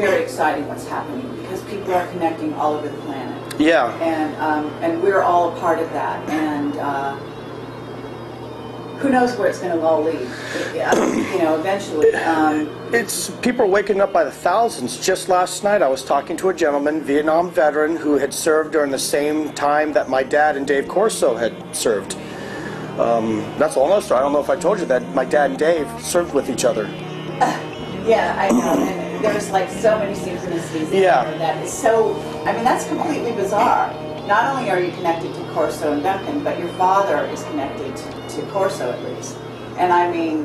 very exciting what's happening because people are connecting all over the planet. Yeah. And we're all a part of that. And who knows where it's going to all lead? You know, eventually. It's people are waking up by the thousands. Just last night, I was talking to a gentleman, Vietnam veteran, who had served during the same time that my dad and Dave Corso had served. That's all another story. I don't know if I told you that my dad and Dave served with each other. Yeah, I know. And there's like so many synchronicities yeah. there that is so, I mean, that's completely bizarre. Not only are you connected to Corso and Duncan, but your father is connected to Corso at least. And I mean,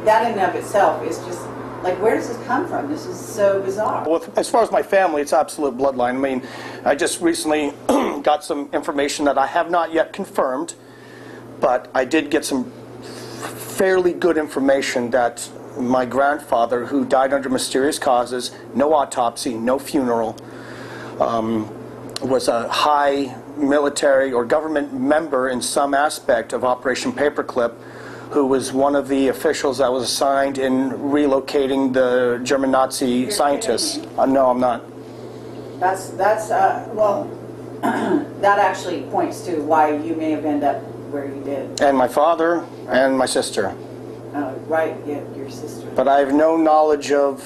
that in and of itself is just, like, where does this come from? This is so bizarre. Well, as far as my family, it's absolute bloodline. I mean, I just recently got some information that I have not yet confirmed, but I did get some fairly good information that my grandfather, who died under mysterious causes, no autopsy, no funeral, was a high military or government member in some aspect of Operation Paperclip, who was one of the officials that was assigned in relocating the German Nazi scientists. No, I'm not. That's well, that actually points to why you may have ended up where you did. And my father and my sister. Right, yeah, your sister. But I have no knowledge of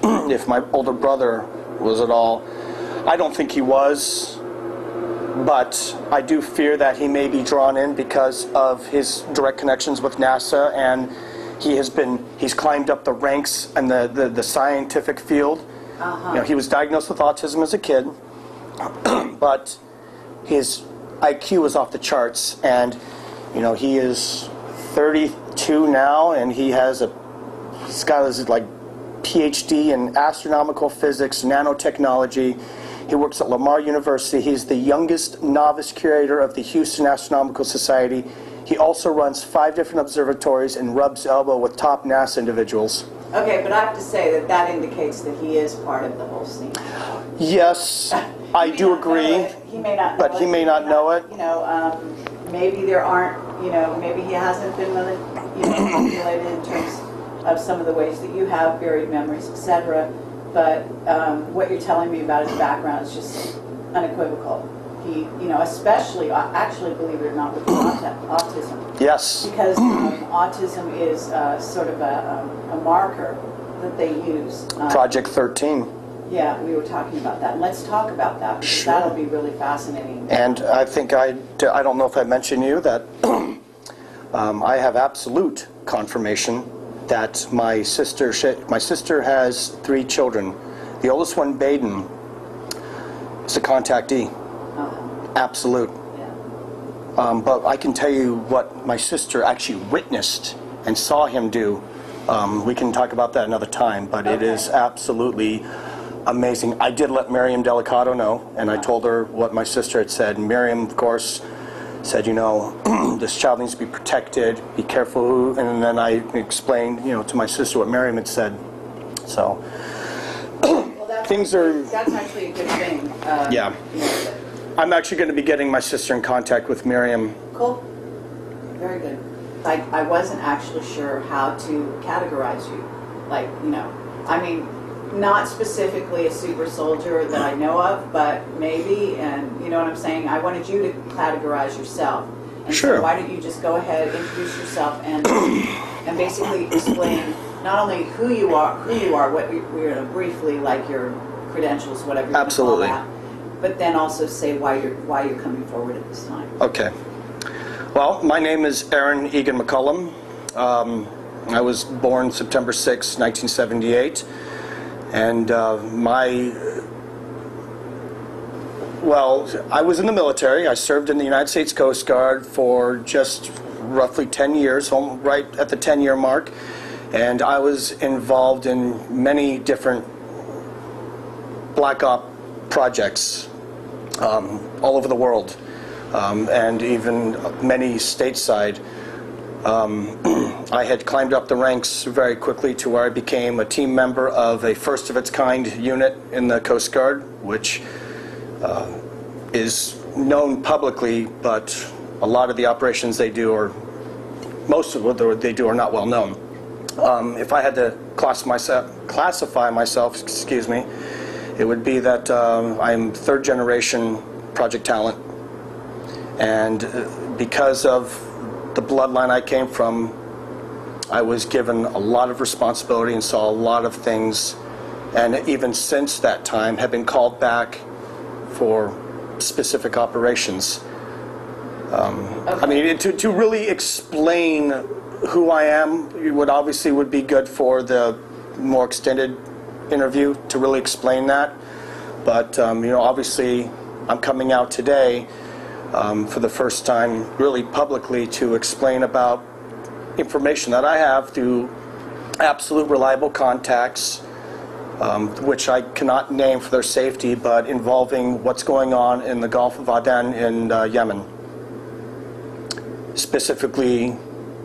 if my older brother was at all. I don't think he was, but I do fear that he may be drawn in because of his direct connections with NASA, and he's climbed up the ranks in the scientific field. You know, he was diagnosed with autism as a kid, but his IQ is off the charts, and you know, he is 32 now, and he's got his like PhD in astronomical physics, nanotechnology. He works at Lamar University. He's the youngest novice curator of the Houston Astronomical Society. He also runs 5 different observatories and rubs elbow with top NASA individuals. Okay, but I have to say that indicates that he is part of the whole scene. Yes, I do agree. He may not know but he may not know it. You know, maybe there aren't, you know, maybe he hasn't been really, you know, populated in terms of some of the ways that you have buried memories, etc. But what you're telling me about his background is just unequivocal. He, you know, especially, actually, believe it or not, with autism. Yes. Because autism is sort of a marker that they use. Project 13. Yeah, we were talking about that. And let's talk about that, because sure. That'll be really fascinating. And I think I don't know if I mentioned you that I have absolute confirmation that my sister has 3 children. The oldest one, Baden, is a contactee. Absolute. Yeah. But I can tell you what my sister actually witnessed and saw him do. We can talk about that another time, but okay. It is absolutely amazing. I did let Miriam Delicato know, and I told her what my sister had said. And Miriam, of course, said, you know, this child needs to be protected, be careful who, and then I explained, you know, to my sister what Miriam had said. So, well, things are... That's actually a good thing. Yeah. You know, I'm actually going to be getting my sister in contact with Miriam. Cool. Very good. I wasn't actually sure how to categorize you. Like, you know, I mean, not specifically a super soldier that I know of, but maybe, and you know what I'm saying? I wanted you to categorize yourself. And sure. So why don't you just go ahead, introduce yourself, and basically explain not only who you are, what we're briefly, like your credentials, whatever you Absolutely. call that, but then also say why you're coming forward at this time. Okay. Well, my name is Aaron Egan Mccollum. I was born September 6, 1978. And I was in the military. I served in the United States Coast Guard for just roughly 10 years, right at the 10-year mark. And I was involved in many different black op projects all over the world, and even many stateside. I had climbed up the ranks very quickly to where I became a team member of a first-of-its-kind unit in the Coast Guard, which is known publicly, but a lot of the operations they do, or most of what they do, are not well known. If I had to classify myself, excuse me, it would be that I'm third generation Project Talent. And because of the bloodline I came from, I was given a lot of responsibility and saw a lot of things, and even since that time have been called back for specific operations. I mean, to really explain who I am, it would be good for the more extended interview to really explain that. But obviously, I'm coming out today for the first time, really publicly, to explain about information that I have through absolute reliable contacts, which I cannot name for their safety, but involving what's going on in the Gulf of Aden in Yemen. Specifically,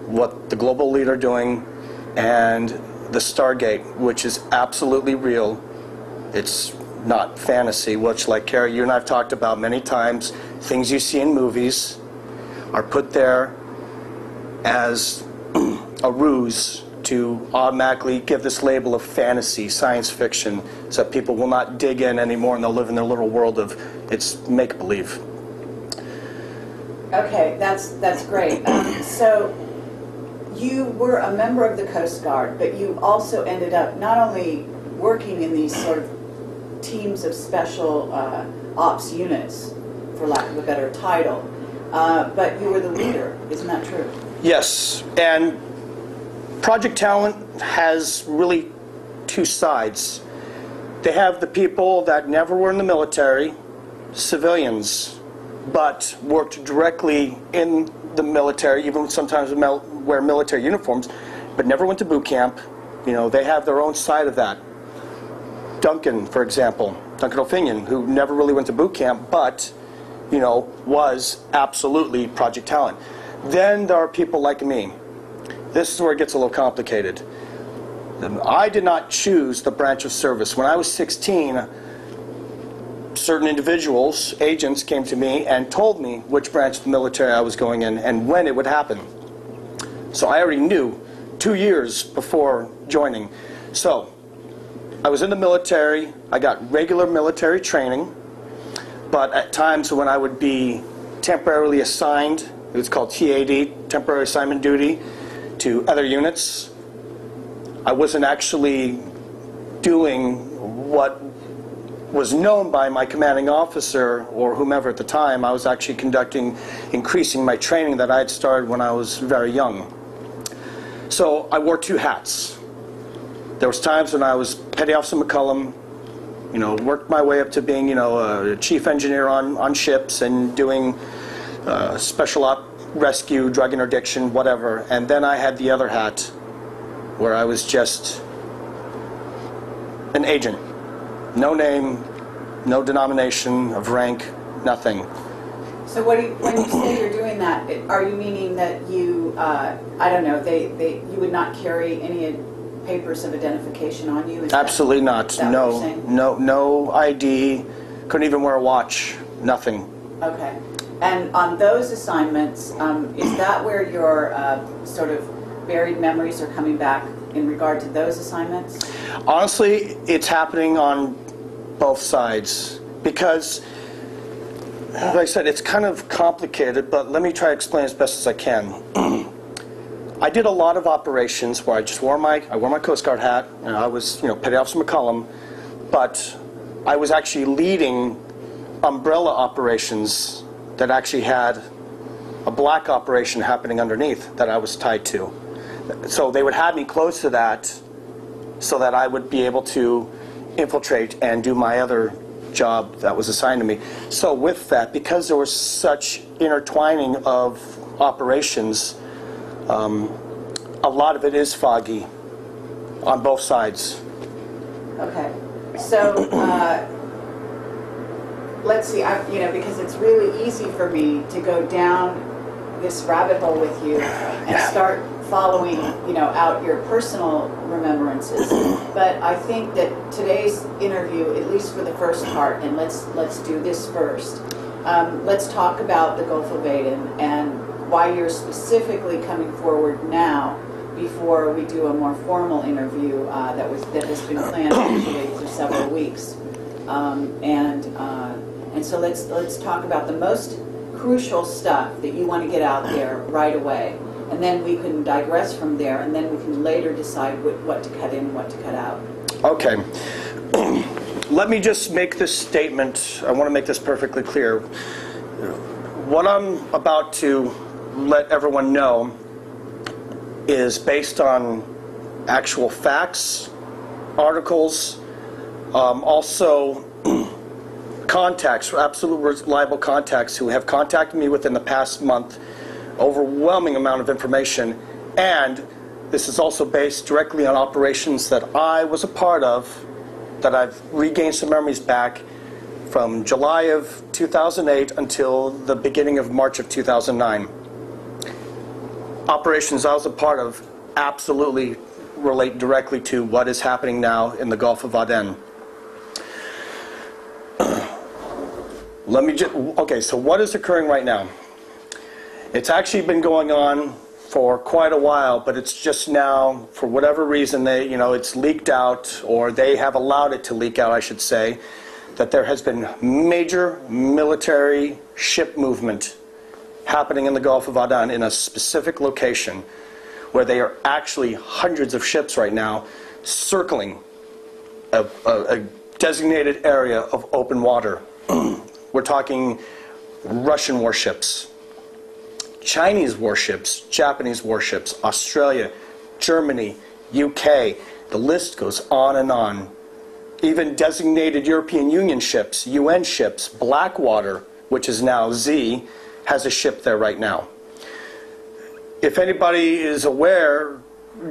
what the global leader are doing, and the Stargate, which is absolutely real. It's not fantasy, which, like Carrie, you and I have talked about many times, things you see in movies are put there as a ruse to automatically give this label of fantasy, science fiction, so that people will not dig in anymore and they'll live in their little world of it's make-believe. Okay, that's great. So you were a member of the Coast Guard, but you also ended up not only working in these sort of teams of special ops units, for lack of a better title, but you were the leader. Isn't that true? Yes, and Project Talent has really two sides. They have the people that never were in the military, civilians, but worked directly in the military, even sometimes wear military uniforms, but never went to boot camp. They have their own side of that. Duncan, for example, Duncan O'Finian, who never really went to boot camp, but, was absolutely Project Talent. Then there are people like me. This is where it gets a little complicated. I did not choose the branch of service. When I was 16, certain individuals, agents, came to me and told me which branch of the military I was going in and when it would happen. So I already knew 2 years before joining. So I was in the military. I got regular military training, but at times when I would be temporarily assigned, it was called TAD, temporary assignment duty, to other units, I wasn't actually doing what was known by my commanding officer or whomever at the time. I was actually increasing my training that I had started when I was very young. So I wore two hats. There was times when I was Petty Officer Mccollum, worked my way up to being, a chief engineer on ships and doing special op rescue, drug interdiction, whatever. And then I had the other hat where I was just an agent. No name, no denomination of rank, nothing. So when you say you're doing that, are you meaning that you, you would not carry any papers of identification on you? Absolutely not. No ID, couldn't even wear a watch, nothing. Okay. And on those assignments, is that where your sort of buried memories are coming back in regard to those assignments? Honestly, it's happening on both sides because, like I said, it's kind of complicated, but let me try to explain as best as I can. I did a lot of operations where I just wore my Coast Guard hat, and I was, Petty Officer Mccollum, but I was actually leading umbrella operations that actually had a black operation happening underneath that I was tied to. So they would have me close to that so that I would be able to infiltrate and do my other job that was assigned to me. So with that, because there was such intertwining of operations, a lot of it is foggy on both sides. Okay. So let's see, because it's really easy for me to go down this rabbit hole with you and start following, out your personal remembrances. But I think that today's interview, at least for the first part, and let's do this first. Let's talk about the Gulf of Aden and why you're specifically coming forward now before we do a more formal interview that has been planned actually for several weeks. And so let's talk about the most crucial stuff that you want to get out there right away, and then we can digress from there, and then we can later decide what to cut in and what to cut out. Okay. Let me just make this statement. I want to make this perfectly clear. What I'm about to let everyone know is based on actual facts, articles, also contacts, absolute reliable contacts who have contacted me within the past month, overwhelming amount of information, and this is also based directly on operations that I was a part of, that I've regained some memories back from July of 2008 until the beginning of March of 2009. Operations I was a part of absolutely relate directly to what is happening now in the Gulf of Aden. Okay, so what is occurring right now? It's actually been going on for quite a while, but it's just now, for whatever reason, it's leaked out, or they have allowed it to leak out, I should say, that there has been major military ship movement happening in the Gulf of Aden in a specific location where they are actually hundreds of ships right now circling a designated area of open water. We're talking Russian warships, Chinese warships, Japanese warships, Australia, Germany, UK, the list goes on and on. Even designated European Union ships, UN ships, Blackwater, which is now Z, has a ship there right now. If anybody is aware,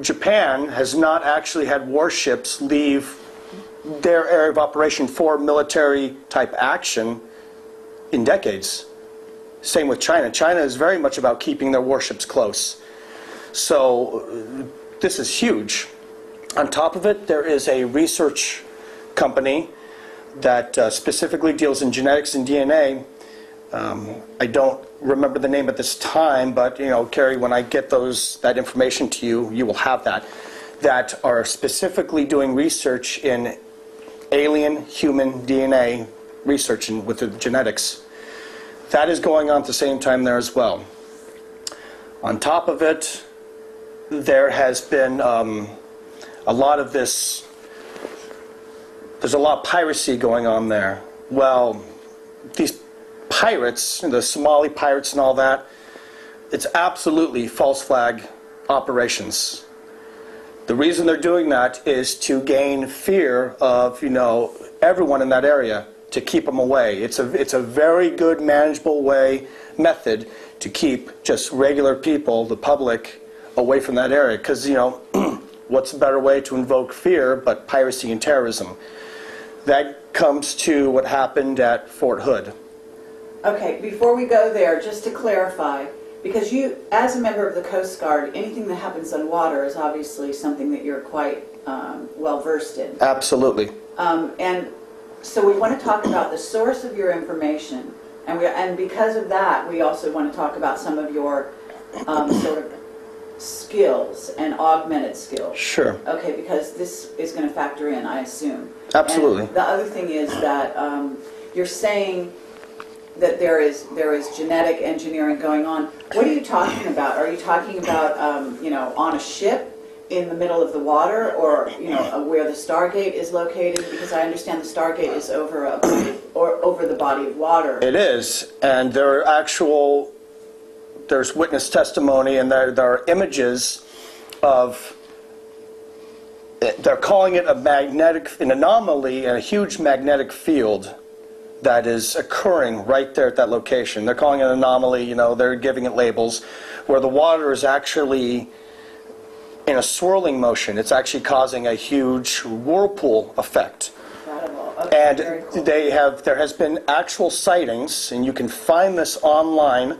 Japan has not actually had warships leave their area of operation for military type action in decades. Same with China. China is very much about keeping their warships close. So this is huge. On top of it, there is a research company that specifically deals in genetics and DNA. I don't remember the name at this time, but Carrie, when I get that information to you, you will have that are specifically doing research in alien human DNA research with the genetics. That is going on at the same time there as well. On top of it, there has been a lot of this. There's a lot of piracy going on there. Well, these pirates, the Somali pirates and all that, it's absolutely false flag operations. The reason they're doing that is to gain fear of, everyone in that area, to keep them away. It's a very good, manageable method to keep just regular people, the public, away from that area. Because, what's a better way to invoke fear but piracy and terrorism? That comes to what happened at Fort Hood. Okay, before we go there, just to clarify, because you, as a member of the Coast Guard, anything that happens on water is obviously something that you're quite well versed in. Absolutely. And so we want to talk about the source of your information, and because of that, we also want to talk about some of your sort of skills and augmented skills. Sure. Okay, because this is going to factor in, I assume. Absolutely. And the other thing is that you're saying that there is genetic engineering going on. What are you talking about? Are you talking about on a ship in the middle of the water, or where the Stargate is located? Because I understand the Stargate is over over the body of water. It is, and there's witness testimony, and there are images of. They're calling it an anomaly and a huge magnetic field that is occurring right there at that location. They're calling it an anomaly, they're giving it labels, where the water is actually in a swirling motion. It's actually causing a huge whirlpool effect. Incredible. Okay, and very cool. There has been actual sightings, and you can find this online,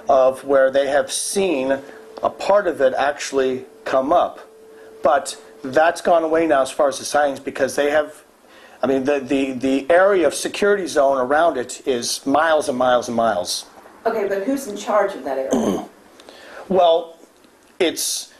of where they have seen a part of it actually come up. But that's gone away now as far as the sightings, because they have, the area of security zone around it is miles and miles and miles. Okay, but who's in charge of that area? Well, it's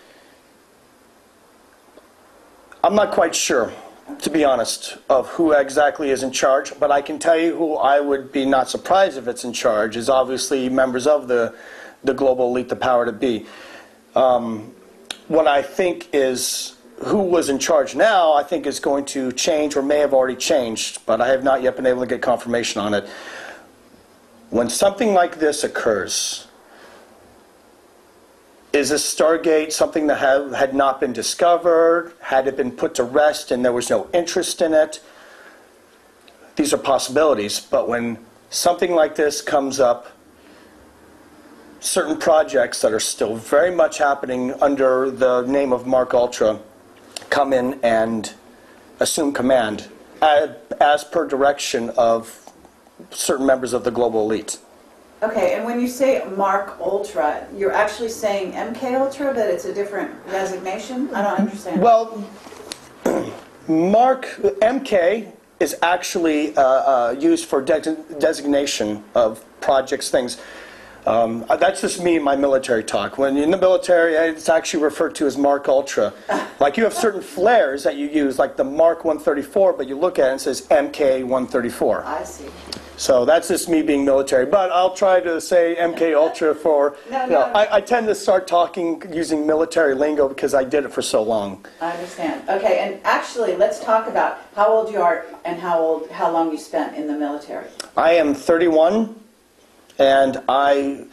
I'm not quite sure, to be honest, of who exactly is in charge, but I can tell you who I would be not surprised if it's in charge is obviously members of the global elite, the power to be. What I think is who was in charge now, I think is going to change or may have already changed, but I have not yet been able to get confirmation on it. When something like this occurs, is a Stargate something that had not been discovered? Had it been put to rest and there was no interest in it? These are possibilities, but when something like this comes up, certain projects that are still very much happening under the name of Mark Ultra come in and assume command as per direction of certain members of the global elite. Okay, and when you say Mark Ultra, you're actually saying MK Ultra, that it's a different designation? I don't understand. Well, Mark, MK is actually used for designation of projects, things. That's just me in my military talk. When in the military, it's actually referred to as Mark Ultra. Like you have certain flares that you use, like the Mark 134, but you look at it and it says MK 134. I see. So that's just me being military. But I'll try to say MK Ultra for, No. I tend to start talking using military lingo because I did it for so long. I understand. Okay, and actually, let's talk about how old you are and how long you spent in the military. I am 31, and I,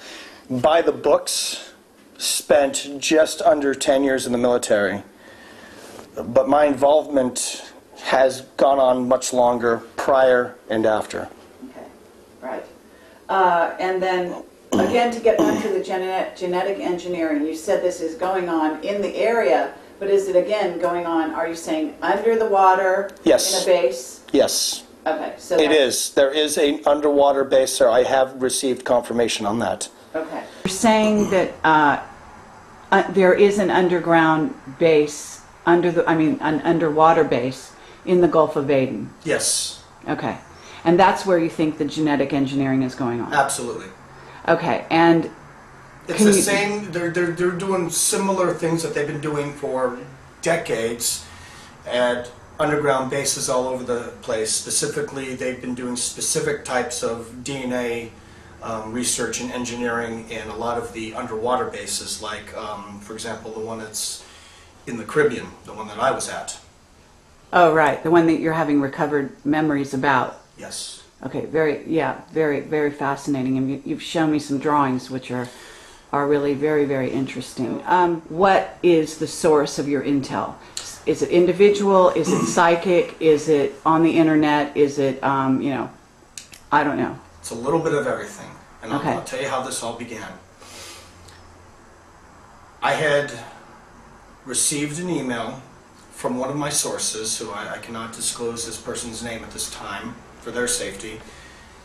by the books, spent just under 10 years in the military. But my involvement has gone on much longer prior and after. Okay, right. And then, again, to get back to the genetic engineering, you said this is going on in the area, but is it, again, going on, are you saying under the water? Yes. In a base? Yes. Okay, so it is. There is an underwater base there. I have received confirmation on that. Okay. You're saying that there is an underground base, an underwater base in the Gulf of Aden? Yes. Okay. And that's where you think the genetic engineering is going on? Absolutely. Okay, and it's the same, they're doing similar things that they've been doing for decades at underground bases all over the place. Specifically, they've been doing specific types of DNA research and engineering in a lot of the underwater bases, like, for example, the one that's in the Caribbean, the one that I was at. Oh, right, the one that you're having recovered memories about. Yes. Okay, very fascinating. And you've shown me some drawings which are really very interesting. What is the source of your intel? Is it individual? Is it psychic? Is it on the internet? Is it, I don't know. It's a little bit of everything. And Okay. I'll tell you how this all began. I had received an email from one of my sources, who I cannot disclose this person's name at this time for their safety,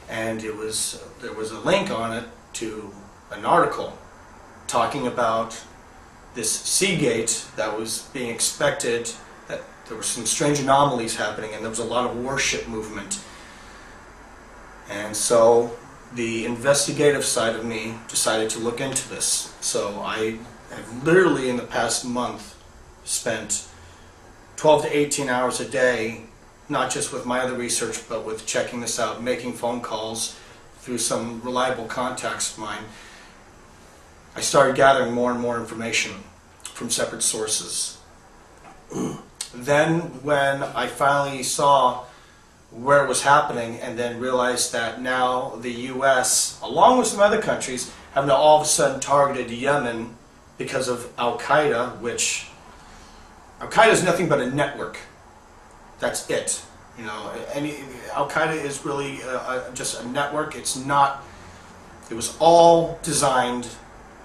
and there was a link on it to an article talking about this Seagate that was being expected, that there were some strange anomalies happening and there was a lot of worship movement. And so the investigative side of me decided to look into this. So I have literally in the past month spent 12 to 18 hours a day, not just with my other research, but with checking this out, making phone calls through some reliable contacts of mine. I started gathering more and more information from separate sources. Then when I finally saw where it was happening and then realized that now the US, along with some other countries, have now all of a sudden targeted Yemen because of Al-Qaeda, which Al-Qaeda is nothing but a network. That's it. Al-Qaeda is really just a network. It's not, it was all designed,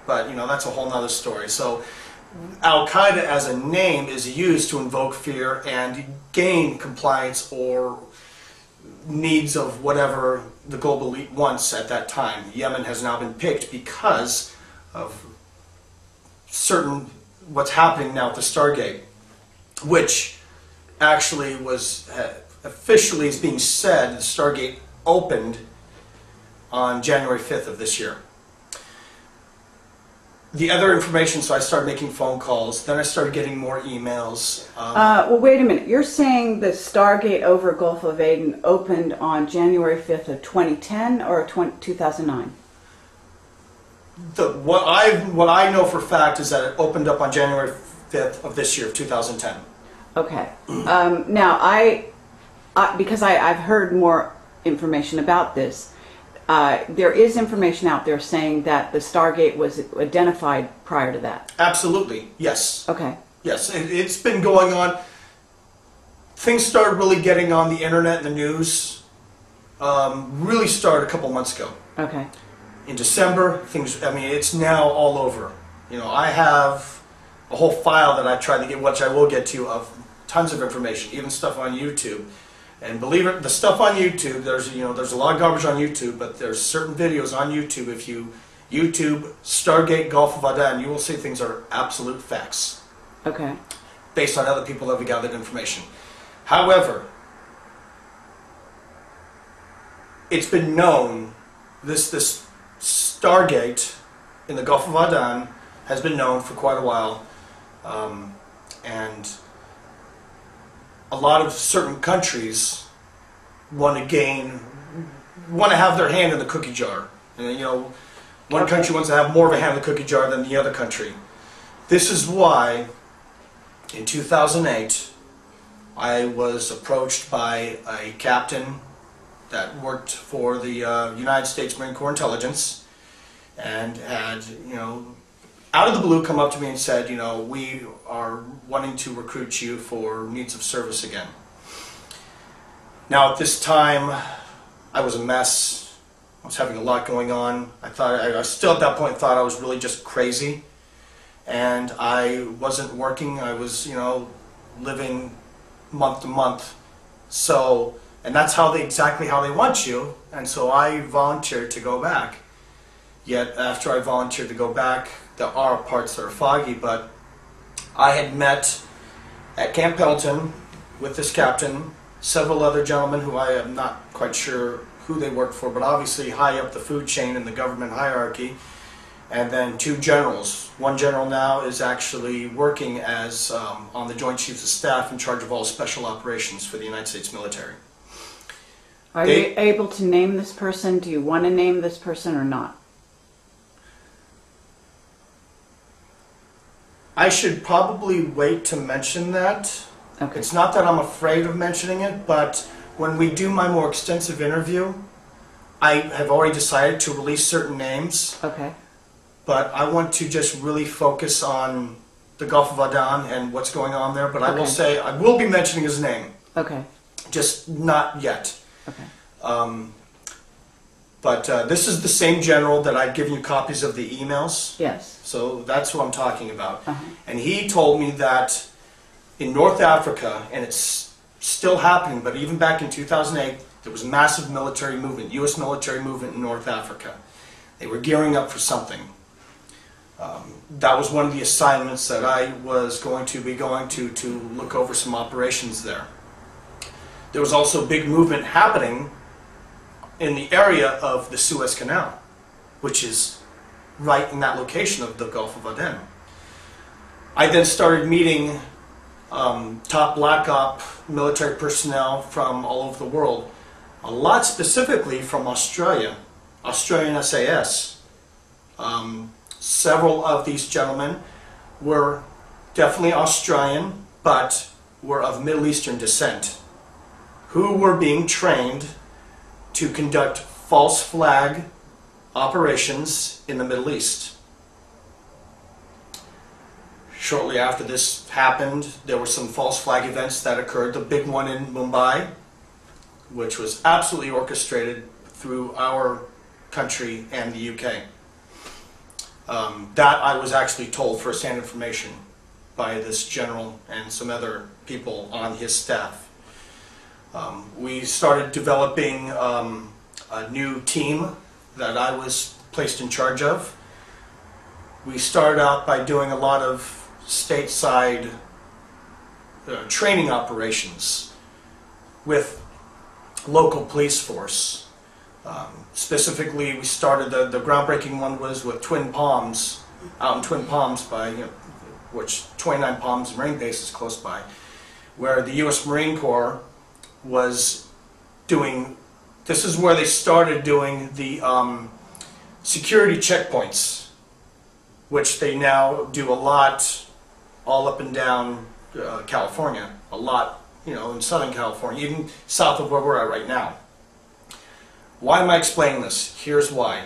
but that's a whole nother story. So Al-Qaeda as a name is used to invoke fear and gain compliance or needs of whatever the global elite wants at that time. Yemen has now been picked because of certain what's happening now at the Stargate, which actually was officially is being said the Stargate opened on January 5th of this year. the other information, so I started making phone calls. Then I started getting more emails. Well, wait a minute. You're saying the Stargate over Gulf of Aden opened on January 5th of 2010 or 2009? What I know for a fact is that it opened up on January 5th of this year, of 2010. Okay. Now, because I've heard more information about this, there is information out there saying that the Stargate was identified prior to that. Absolutely, yes. Okay. Yes, it's been going on. Things started really getting on the internet and the news. Really started a couple months ago. Okay. In December, it's now all over. I have a whole file that I tried to get, which I will get to, of tons of information, even stuff on YouTube. And believe it, the stuff on YouTube, there's a lot of garbage on YouTube, but there's certain videos on YouTube. If you YouTube Stargate Gulf of Aden, you will see things are absolute facts. Okay. Based on other people that have gathered information. However, it's been known, this Stargate in the Gulf of Aden has been known for quite a while, and a lot of certain countries want to have their hand in the cookie jar. And one country wants to have more of a hand in the cookie jar than the other country. This is why, in 2008, I was approached by a captain that worked for the United States Marine Corps Intelligence, and had, out of the blue come up to me and said, we are wanting to recruit you for needs of service again. Now at this time, I was a mess. I was having a lot going on. I still at that point thought I was really just crazy, and I wasn't working. I was, living month to month. So, and that's exactly how they want you. And so I volunteered to go back. Yet after I volunteered to go back, there are parts that are foggy, but I had met at Camp Pendleton with this captain, several other gentlemen who I am not quite sure who they worked for, but obviously high up the food chain in the government hierarchy, and then 2 generals. One general now is actually working as on the Joint Chiefs of Staff in charge of all special operations for the United States military. Are you able to name this person? Do you want to name this person or not? I should probably wait to mention that. Okay. It's not that I'm afraid of mentioning it, but when we do my more extensive interview, I have already decided to release certain names. Okay. But I want to just really focus on the Gulf of Aden and what's going on there. But I will say, I will be mentioning his name. Okay. Just not yet. Okay. But this is the same general that I've given you copies of the emails. Yes. So that's what I'm talking about. Uh-huh. And he told me that in North Africa, and it's still happening, but even back in 2008, there was a massive military movement, U.S. military movement in North Africa. They were gearing up for something. That was one of the assignments that I was going to look over some operations there. There was also a big movement happening in the area of the Suez Canal, which is right in that location of the Gulf of Aden. I then started meeting top Black Op military personnel from all over the world, a lot specifically from Australia, Australian SAS. Several of these gentlemen were definitely Australian, but were of Middle Eastern descent, who were being trained to conduct false flag operations in the Middle East. Shortly after this happened, there were some false flag events that occurred. The big one in Mumbai, which was absolutely orchestrated through our country and the UK. That I was actually told firsthand information by this general and some other people on his staff. We started developing a new team that I was placed in charge of. We started out by doing a lot of stateside training operations with local police force. Specifically, we started, the groundbreaking one was with Twin Palms out in Twin Palms which 29 Palms Marine Base is close by, where the U.S. Marine Corps was doing, this is where they started doing the security checkpoints, which they now do a lot all up and down California, a lot, in Southern California, even south of where we're at right now. Why am I explaining this? Here's why.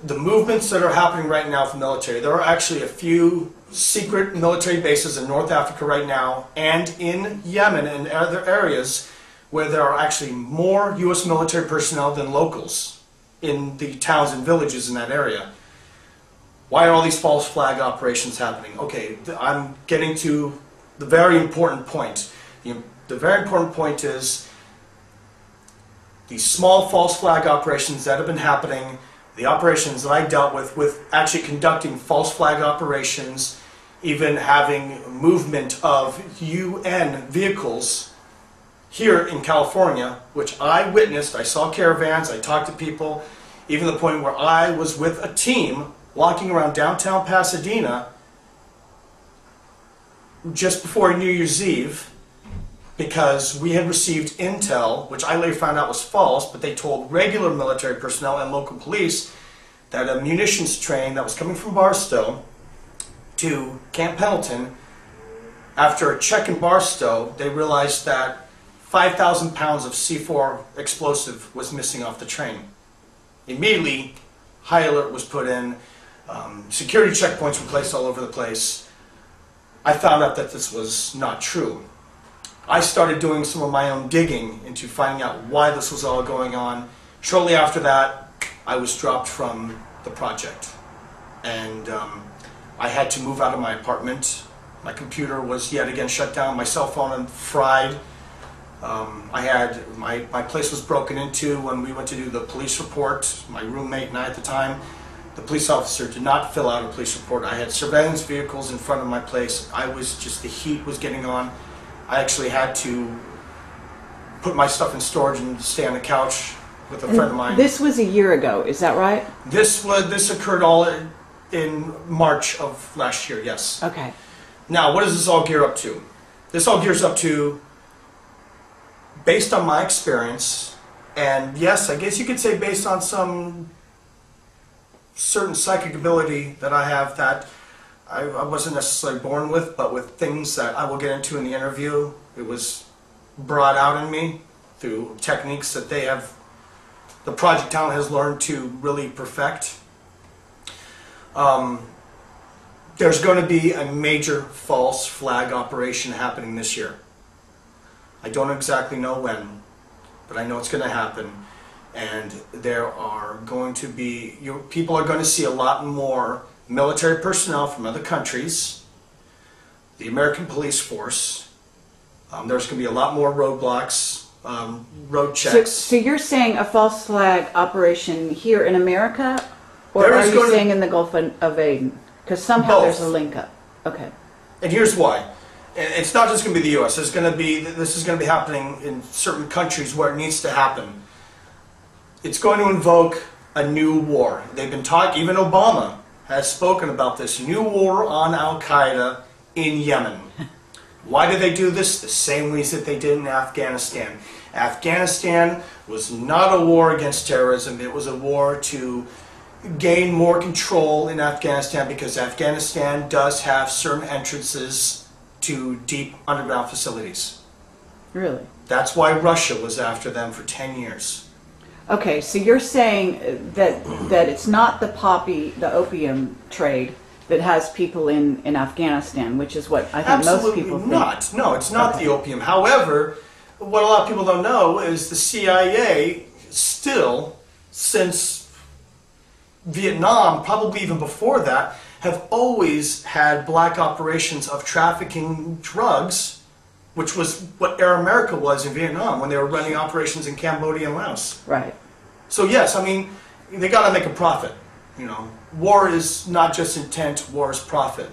The movements that are happening right now for military, there are actually a few secret military bases in North Africa right now and in Yemen and other areas where there are actually more U.S. military personnel than locals in the towns and villages in that area. Why are all these false flag operations happening? Okay, I'm getting to the very important point. The very important point is these small false flag operations that have been happening, the operations that I dealt with actually conducting false flag operations, even having movement of UN vehicles here in California, which I witnessed. I saw caravans, I talked to people, even to the point where I was with a team walking around downtown Pasadena just before New Year's Eve, because we had received intel, which I later found out was false, but they told regular military personnel and local police that a munitions train that was coming from Barstow to Camp Pendleton, after a check in Barstow, they realized that 5,000 pounds of C4 explosive was missing off the train. Immediately, high alert was put in, security checkpoints were placed all over the place. I found out that this was not true. I started doing some of my own digging into finding out why this was all going on. Shortly after that, I was dropped from the project. And I had to move out of my apartment. My computer was yet again shut down. My cell phone fried. My place was broken into when we went to do the police report. My roommate and I at the time, the police officer did not fill out a police report. I had surveillance vehicles in front of my place. The heat was getting on. I actually had to put my stuff in storage and stay on the couch with a friend of mine. This was a year ago, is that right? This occurred all in March of last year, yes. Okay. Now, what does this all gear up to? This all gears up to, based on my experience, and yes, I guess you could say based on some certain psychic ability that I have that I wasn't necessarily born with, but with things that I will get into in the interview, it was brought out in me through techniques that the project talent has learned to really perfect. There's going to be a major false flag operation happening this year. I don't exactly know when, but I know it's going to happen. And there are going to be, people are going to see a lot more military personnel from other countries, the American police force. There's going to be a lot more roadblocks, road checks. So you're saying a false flag operation here in America, or are you saying in the Gulf of Aden? Because somehow both. There's a link up. Okay. And here's why. It's not just going to be the U.S. This is going to be happening in certain countries where it needs to happen. It's going to invoke a new war. They've been talking, even Obama has spoken about this new war on Al-Qaeda in Yemen. Why did they do this? The same reason that they did in Afghanistan. Afghanistan was not a war against terrorism. It was a war to gain more control in Afghanistan, because Afghanistan does have certain entrances to deep underground facilities. Really? That's why Russia was after them for 10 years. Okay, so you're saying that it's not the opium trade that has people in Afghanistan, which is what I think most people think. Absolutely not. No, it's not the opium. However, what a lot of people don't know is the CIA still, since Vietnam, probably even before that, have always had black operations of trafficking drugs, which was what Air America was in Vietnam when they were running operations in Cambodia and Laos. Right. So yes, I mean, they got to make a profit. War is not just intent; war is profit.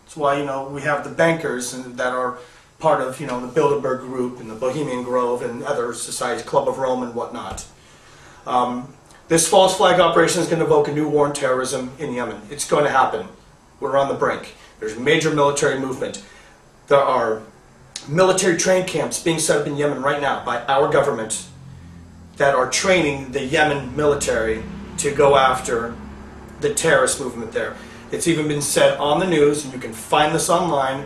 That's why we have the bankers that are part of the Bilderberg Group and the Bohemian Grove and other societies, Club of Rome and whatnot. This false flag operation is going to evoke a new war on terrorism in Yemen. It's going to happen. We're on the brink. There's major military movement. There are military training camps being set up in Yemen right now by our government that are training the Yemen military to go after the terrorist movement there. It's even been said on the news, and you can find this online,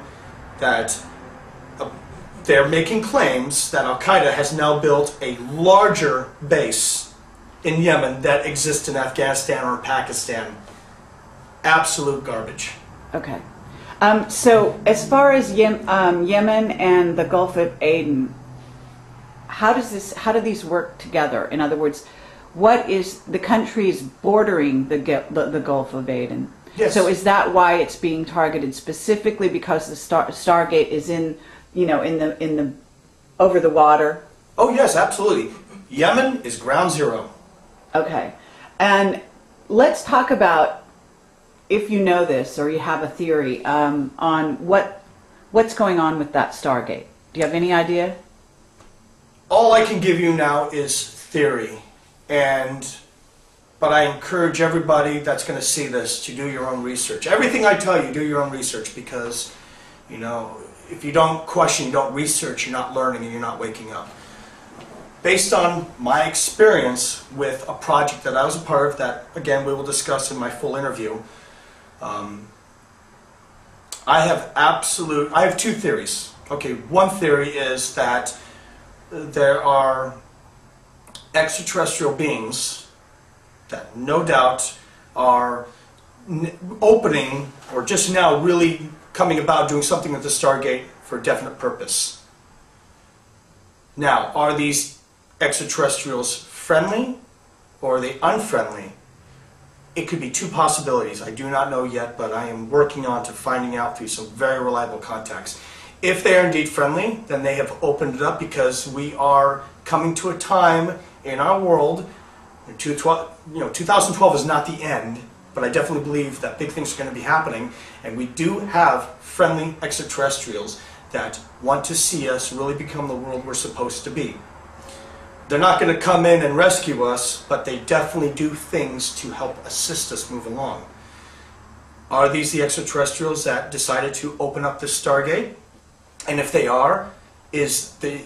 that they're making claims that Al-Qaeda has now built a larger base in Yemen that exists in Afghanistan or Pakistan. Absolute garbage. Okay. So as far as Yemen and the Gulf of Aden, how do these work together? In other words, what is the countries bordering the Gulf of Aden? Yes. So is that why it's being targeted specifically because the Stargate is in the over the water? Oh yes, absolutely. Yemen is ground zero. Okay. And let's talk about, if you know this or you have a theory on what's going on with that Stargate. Do you have any idea? All I can give you now is theory, but I encourage everybody that's going to see this to do your own research. Everything I tell you, do your own research, because, if you don't question, you don't research, you're not learning and you're not waking up. Based on my experience with a project that I was a part of, that again we will discuss in my full interview, I have two theories. Okay, one theory is that there are extraterrestrial beings that no doubt are opening, or just now really coming about doing something with the Stargate for a definite purpose. Now, are these extraterrestrials friendly or are they unfriendly? It could be two possibilities. I do not know yet, but I am working on to finding out through some very reliable contacts. If they are indeed friendly, then they have opened it up, because we are coming to a time in our world. 2012 is not the end, but I definitely believe that big things are going to be happening, and we do have friendly extraterrestrials that want to see us really become the world we're supposed to be. They're not going to come in and rescue us, but they definitely do things to help assist us move along. Are these the extraterrestrials that decided to open up this Stargate? And if they are, is the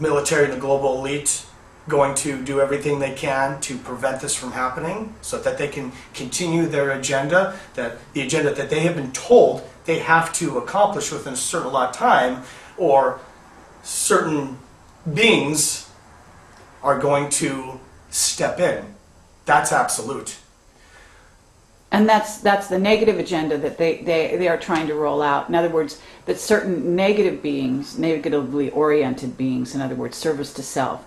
military and the global elite going to do everything they can to prevent this from happening, so that they can continue their agenda, the agenda that they have been told they have to accomplish within a certain allotted time, or certain beings are going to step in? That's absolute. And that's the negative agenda that they are trying to roll out. In other words, that certain negative beings, negatively oriented beings, in other words, service to self,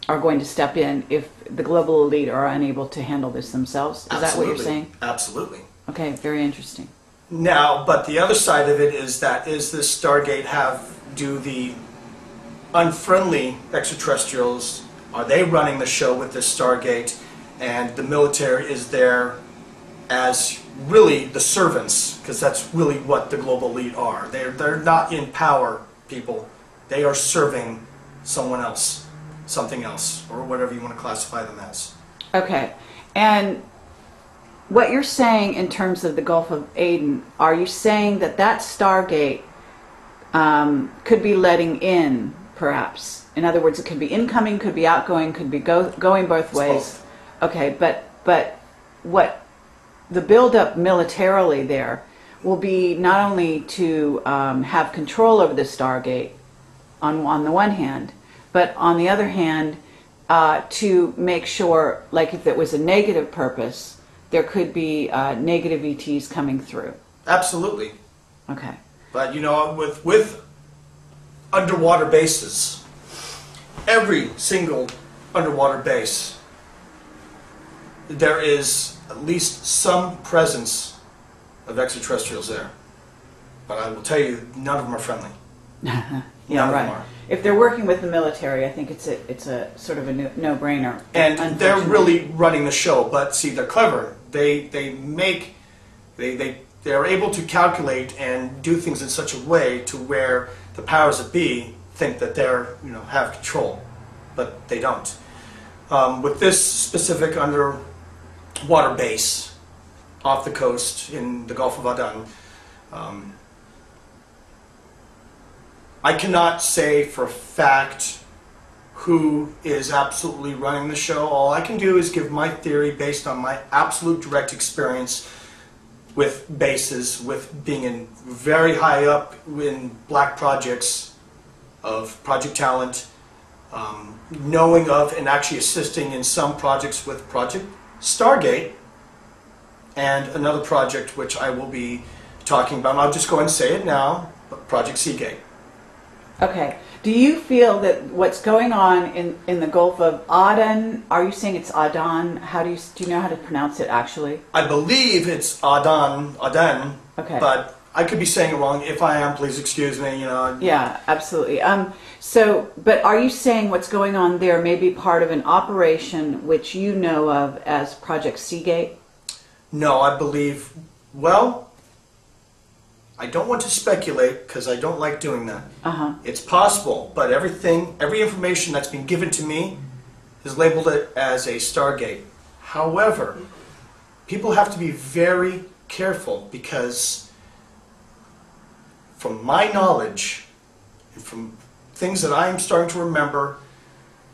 are going to step in if the global elite are unable to handle this themselves. Is Absolutely. that what you're saying? Absolutely. Okay, very interesting. Now, but the other side of it is that, is this Stargate do the unfriendly extraterrestrials, are they running the show with this Stargate, and the military is there as really the servants, because that's really what the global elite are. They're not in power, people. They are serving someone else, something else, or whatever you want to classify them as. Okay, and what you're saying in terms of the Gulf of Aden, are you saying that Stargate could be letting in, perhaps? In other words, it could be incoming, could be outgoing, could be going both ways. Both. Okay, but what the build-up militarily there will be not only to have control over the Stargate on the one hand, but on the other hand, to make sure, like if it was a negative purpose, there could be negative ETs coming through. Absolutely. Okay. But with underwater bases, every single underwater base, there is at least some presence of extraterrestrials there. But I will tell you, none of them are friendly. Yeah, None right. of them are. If they're working with the military, I think it's a sort of a no-brainer. And they're really running the show. But see, they're clever. They're able to calculate and do things in such a way to where the powers that be think that they're have control, but they don't. With this specific underwater base off the coast in the Gulf of Aden, I cannot say for a fact who is absolutely running the show. All I can do is give my theory based on my absolute direct experience with bases, with being in very high up in black projects of project talent, knowing of and actually assisting in some projects with Project Stargate and another project which I will be talking about. And I'll just go ahead and say it now, Project Seagate. Okay. Do you feel that what's going on in the Gulf of Aden, are you saying it's Aden? Do you know how to pronounce it actually? I believe it's Aden, okay. But I could be saying it wrong. If I am, please excuse me. Yeah, absolutely. But are you saying what's going on there may be part of an operation which you know of as Project Seagate? No, I believe, well, I don't want to speculate because I don't like doing that. It's possible, but every information that's been given to me is labeled it as a Stargate. However, people have to be very careful because from my knowledge and from things that I'm starting to remember,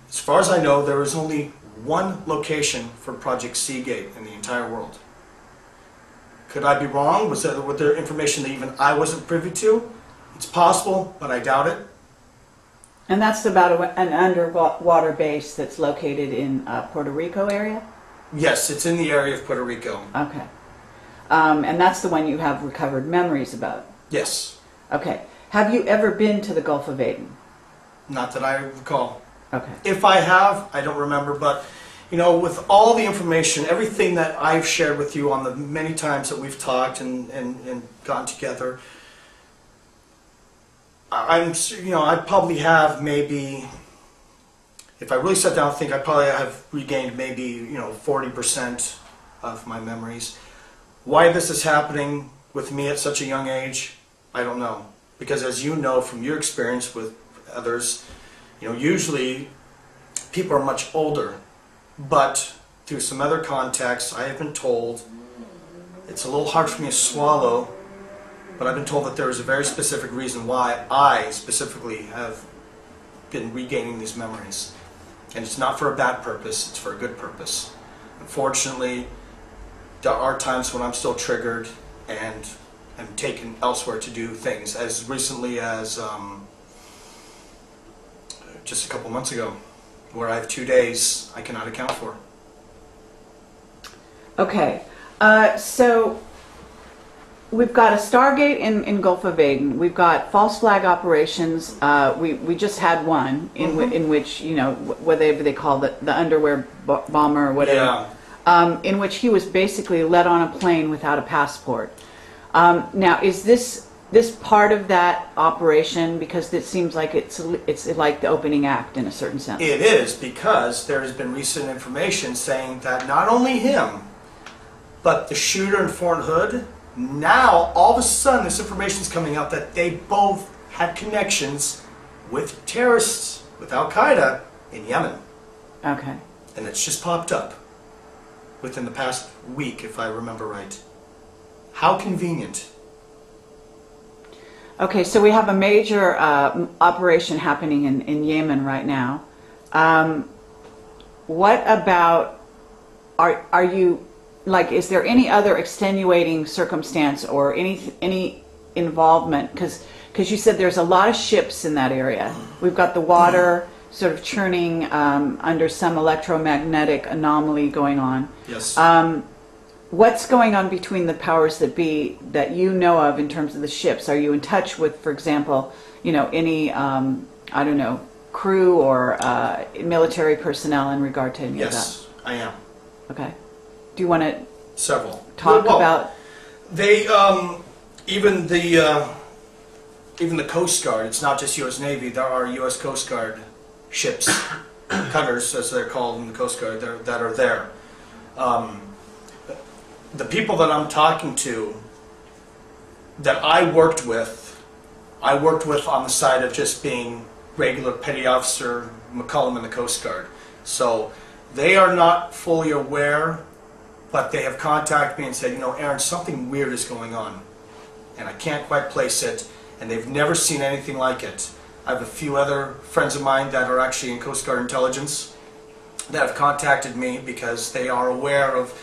as far as I know, there is only one location for Project Seagate in the entire world. Could I be wrong? Was there information that even I wasn't privy to? It's possible, but I doubt it. And that's about an underwater base that's located in Puerto Rico area? Yes, it's in the area of Puerto Rico. Okay. And that's the one you have recovered memories about? Yes. Okay. Have you ever been to the Gulf of Aden? Not that I recall. Okay. If I have, I don't remember, but you know, with all the information, everything that I've shared with you on the many times that we've talked and gotten together, I probably have maybe, if I really sat down and think, I probably have regained maybe, 40% of my memories. Why this is happening with me at such a young age, I don't know. Because as you know from your experience with others, usually people are much older. But through some other contexts, I have been told, it's a little hard for me to swallow, but I've been told that there is a very specific reason why I specifically have been regaining these memories. And it's not for a bad purpose, it's for a good purpose. Unfortunately, there are times when I'm still triggered and am taken elsewhere to do things, as recently as just a couple months ago, where I have 2 days I cannot account for. Okay, so we've got a Stargate in Gulf of Aden. We've got false flag operations. We just had one in which, whatever they call the underwear bomber or whatever, in which he was basically let on a plane without a passport. Now, is this part of that operation? Because it seems like it's like the opening act in a certain sense. It is, because there has been recent information saying that not only him, but the shooter in Fort Hood, now all of a sudden this information is coming out that they both had connections with terrorists, with Al-Qaeda in Yemen. Okay. And it's just popped up within the past week, if I remember right. How convenient. Okay, so we have a major operation happening in Yemen right now. What about, are you, like, is there any other extenuating circumstance or any involvement? Because you said there's a lot of ships in that area. We've got the water sort of churning under some electromagnetic anomaly going on. Yes. What's going on between the powers that be that you know of in terms of the ships? Are you in touch with, for example, any, I don't know, crew or military personnel in regard to any of that? Yes, I am. Okay. Do you want to talk about? They even the Coast Guard. It's not just U.S. Navy. There are U.S. Coast Guard ships, cutters as they're called in the Coast Guard, that are there. The people that I'm talking to, that I worked with on the side of just being regular petty officer Mccollum in the Coast Guard. So They are not fully aware, but they have contacted me and said, you know, Aaron, something weird is going on, and I can't quite place it, and they've never seen anything like it. I have a few other friends of mine that are actually in Coast Guard intelligence that have contacted me because they are aware of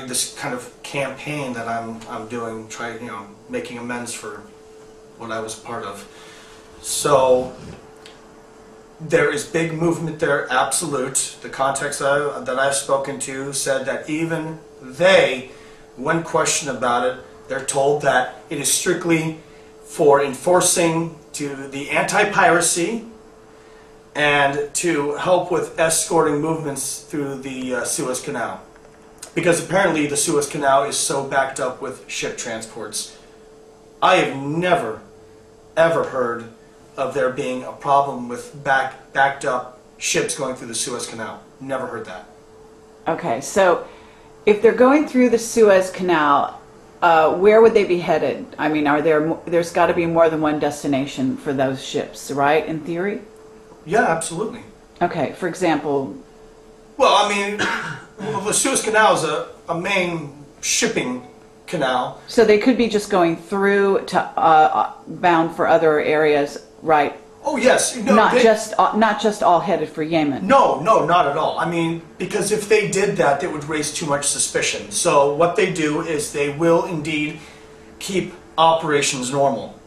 this kind of campaign that I'm doing, making amends for what I was part of. So there is big movement there, absolute. The contacts that I've spoken to said that even they, when questioned about it, they're told that it is strictly for enforcing to the anti-piracy and to help with escorting movements through the Suez Canal. Because apparently the Suez Canal is so backed up with ship transports. I have never, ever heard of there being a problem with backed up ships going through the Suez Canal. Never heard that. Okay, so if they're going through the Suez Canal, where would they be headed? I mean, there's got to be more than one destination for those ships, right, in theory? Yeah, absolutely. Okay, for example... Well, I mean, the Suez Canal is a main shipping canal. So they could be just going through to bound for other areas, right? Oh yes, no, not just all headed for Yemen. No, not at all. I mean, because if they did that, it would raise too much suspicion. So what they do is they will indeed keep operations normal.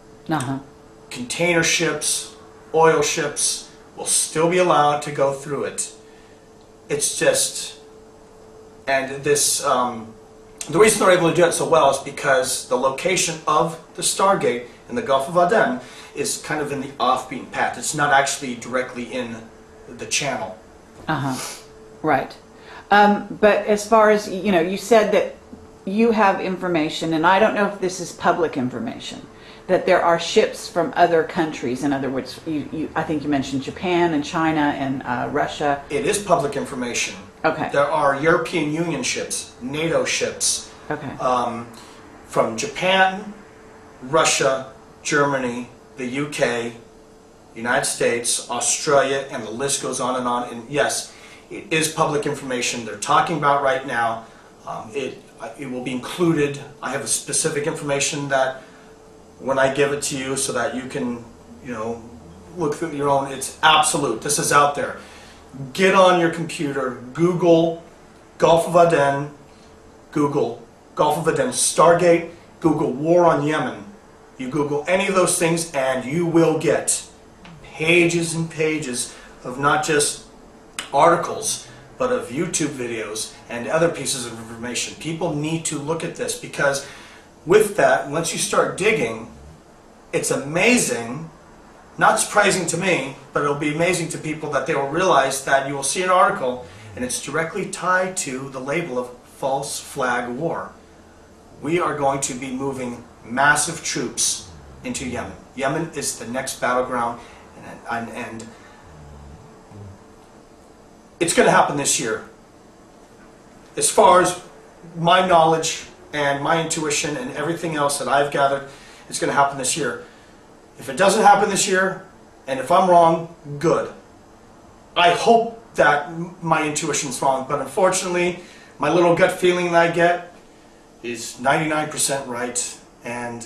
Container ships, oil ships will still be allowed to go through it. It's just, and this, the reason they're able to do it so well is because the location of the Stargate in the Gulf of Aden is kind of in the off-beaten path. It's not actually directly in the channel. Right. But as far as, you said that you have information, and I don't know if this is public information, that there are ships from other countries. In other words, I think you mentioned Japan and China and Russia. It is public information. Okay. There are European Union ships, NATO ships, okay, from Japan, Russia, Germany, the UK, United States, Australia, and the list goes on and on. And yes, it is public information. They're talking about right now. It will be included. I have a specific information that when I give it to you so that you can, look through your own, it's absolute. This is out there. Get on your computer, Google Gulf of Aden, Google Gulf of Aden Stargate, Google War on Yemen. You Google any of those things and you will get pages and pages of not just articles, but of YouTube videos and other pieces of information. People need to look at this because with that, once you start digging, it's amazing, not surprising to me, but it'll be amazing to people that they will realize that you will see an article and it's directly tied to the label of false flag war. We are going to be moving massive troops into Yemen. Yemen is the next battleground, and it's going to happen this year. As far as my knowledge and my intuition and everything else that I've gathered, it's going to happen this year. If it doesn't happen this year, and if I'm wrong, good. I hope that my intuition's wrong, but unfortunately, my little gut feeling that I get is 99% right, and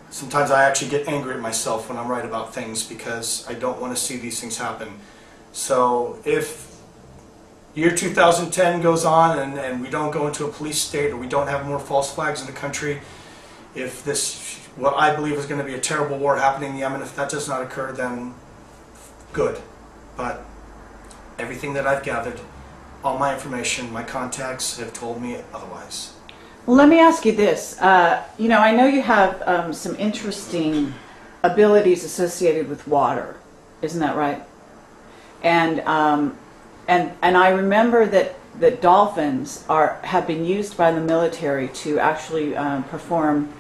sometimes I actually get angry at myself when I'm right about things because I don't want to see these things happen. So if year 2010 goes on and we don't go into a police state or we don't have more false flags in the country, if this, what I believe is going to be a terrible war happening in Yemen, if that does not occur, then good. But everything that I've gathered, all my information, my contacts have told me otherwise. Well, let me ask you this. I know you have some interesting abilities associated with water. Isn't that right? And I remember that dolphins have been used by the military to actually perform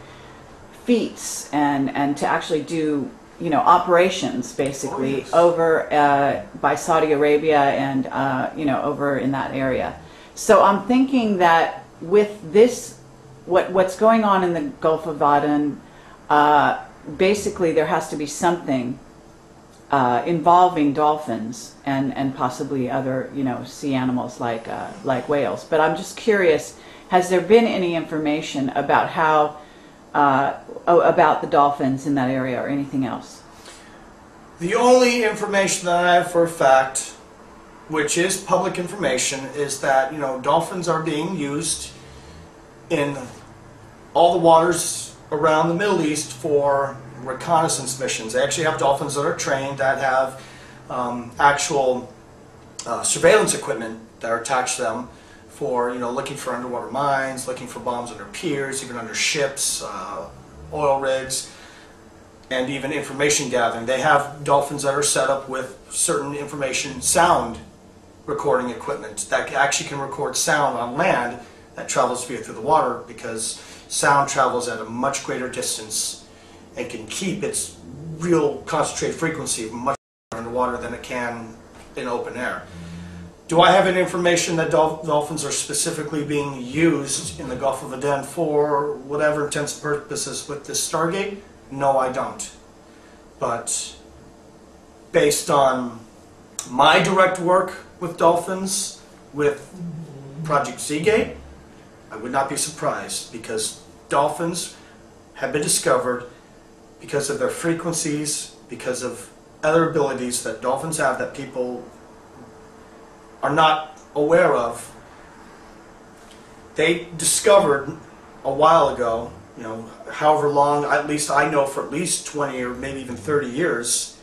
feats and to actually do operations basically. Oh, yes. Over by Saudi Arabia and over in that area. So I'm thinking that with this, what's going on in the Gulf of Aden, basically there has to be something involving dolphins and possibly other, you know, sea animals like whales. But I'm just curious, has there been any information about how about the dolphins in that area or anything else? The only information that I have for a fact, which is public information, is that, you know, dolphins are being used in all the waters around the Middle East for reconnaissance missions. They actually have dolphins that are trained, that have actual surveillance equipment that are attached to them for, you know, looking for underwater mines, looking for bombs under piers, even under ships, oil rigs, and even information gathering. They have dolphins that are set up with certain information sound recording equipment that actually can record sound on land that travels via through the water, because sound travels at a much greater distance and can keep its real concentrated frequency much underwater than it can in open air. Do I have any information that dolphins are specifically being used in the Gulf of Aden for whatever intents and purposes with this Stargate? No, I don't. But based on my direct work with dolphins, with Project Seagate, I would not be surprised, because dolphins have been discovered because of their frequencies, because of other abilities that dolphins have that people are not aware of. They discovered a while ago, you know, however long, at least I know for at least 20 or maybe even 30 years,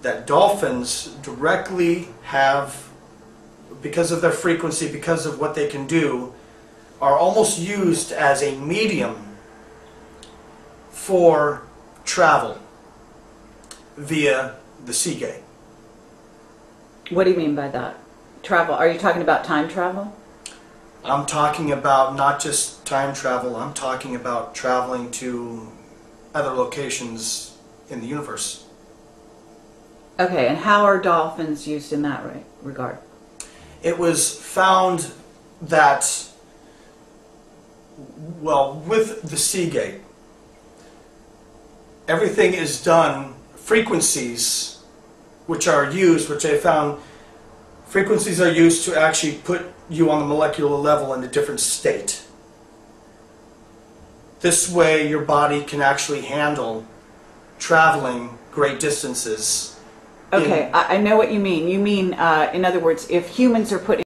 that dolphins directly have, because of their frequency, because of what they can do, are almost used as a medium for travel via the Seagate. What do you mean by that? Travel? Are you talking about time travel? I'm talking about not just time travel, I'm talking about traveling to other locations in the universe. Okay, and how are dolphins used in that regard? It was found that, well, with the Seagate, everything is done, frequencies which are used, which they found, frequencies are used to actually put you on the molecular level in a different state. This way your body can actually handle traveling great distances. Okay, I know what you mean. You mean, in other words, if humans are put